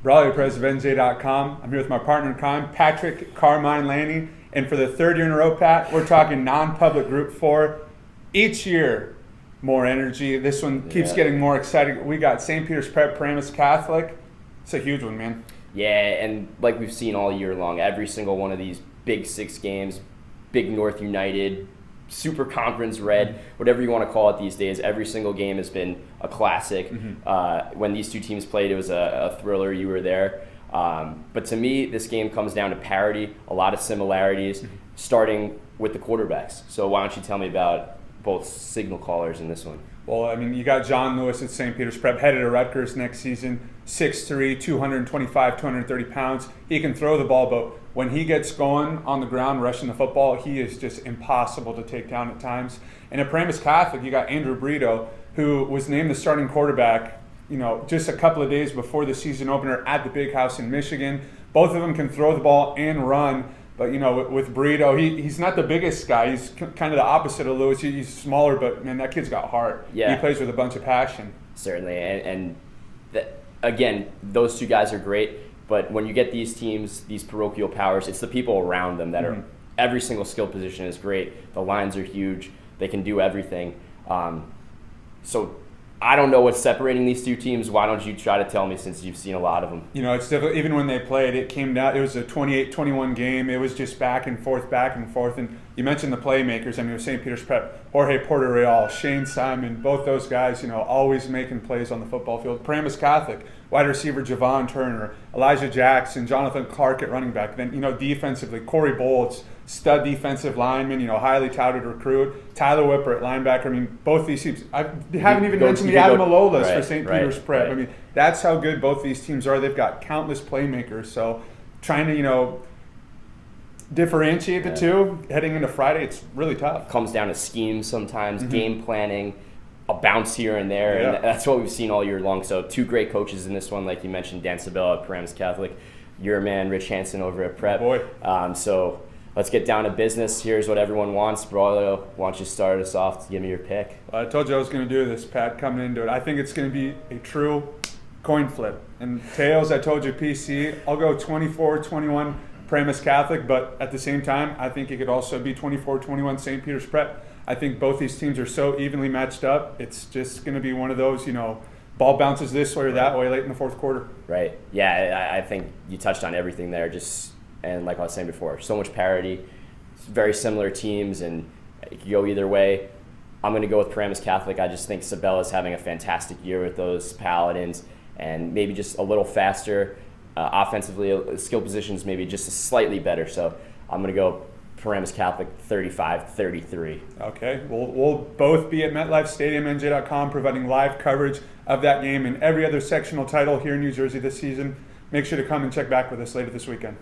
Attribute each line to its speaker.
Speaker 1: Brawley, president of NJ.com. I'm here with my partner in crime, Patrick Carmine Laney. And for the third year in a row, Pat, we're talking non-public Group 4. Each year, more energy. This one keeps getting more exciting. We got St. Peter's Prep, Paramus Catholic. It's a huge one, man.
Speaker 2: Yeah, and like we've seen all year long, every single one of these Big Six games, Big North United, Super Conference Red, whatever you want to call it these days, every single game has been a classic. When these two teams played, it was a thriller. You were there. But to me, this game comes down to parity, a lot of similarities, starting with the quarterbacks. So why don't you tell me about both signal callers in this one?
Speaker 1: Well, I mean, you got John Lewis at St. Peter's Prep, headed to Rutgers next season, 6'3", 225, 230 pounds. He can throw the ball, but when he gets going on the ground, rushing the football, he is just impossible to take down at times. And at Paramus Catholic, you got Andrew Brito, who was named the starting quarterback, just a couple of days before the season opener at the Big House in Michigan. Both of them can throw the ball and run. But, with Brito, he's not the biggest guy. He's kind of the opposite of Lewis. He's smaller, but, man, that kid's got heart. Yeah. He plays with a bunch of passion.
Speaker 2: Certainly. And again, those two guys are great. But when you get these teams, these parochial powers, it's the people around them that are – every single skill position is great. The lines are huge. They can do everything. So I don't know what's separating these two teams. Why don't you try to tell me, since you've seen a lot of them?
Speaker 1: It's difficult. Even when they played, it came down. It was a 28-21 game. It was just back and forth. And you mentioned the playmakers. I mean, with St. Peter's Prep, Jorge Porter-Real, Shane Simon, both those guys, always making plays on the football field. Paramus Catholic, wide receiver Javon Turner, Elijah Jackson, Jonathan Clark at running back. Then, defensively, Corey Bolts, stud defensive lineman, highly touted recruit. Tyler Whipper at linebacker. I mean, both these teams. I haven't even mentioned the Adam Alolas for St. Peter's Prep. I mean, that's how good both these teams are. They've got countless playmakers. So trying to, differentiate the two heading into Friday, it's really tough.
Speaker 2: Comes down to schemes sometimes, game planning, a bounce here and there, and that's what we've seen all year long. So two great coaches in this one, like you mentioned, Dan Sabella at Paramus Catholic, your man Rich Hansen over at Prep. So let's get down to business. Here's what everyone wants. Brawley, why don't you start us off? Give me your pick.
Speaker 1: Well, I told you I was going to do this, Pat, coming into it. I think it's going to be a true coin flip. And tails, I told you PC. I'll go 24-21 Paramus Catholic, but at the same time, I think it could also be 24-21 St. Peter's Prep. I think both these teams are so evenly matched up. It's just going to be one of those, ball bounces this way or that way late in the fourth quarter.
Speaker 2: Right. Yeah, I think you touched on everything there. And like I was saying before, so much parity, very similar teams, and it could go either way. I'm going to go with Paramus Catholic. I just think Sabella's having a fantastic year with those Paladins, and maybe just a little faster. Offensively, skill positions maybe just slightly better. So I'm going to go Paramus Catholic 35-33.
Speaker 1: Okay. We'll both be at MetLife Stadium, NJ.com, providing live coverage of that game and every other sectional title here in New Jersey this season. Make sure to come and check back with us later this weekend.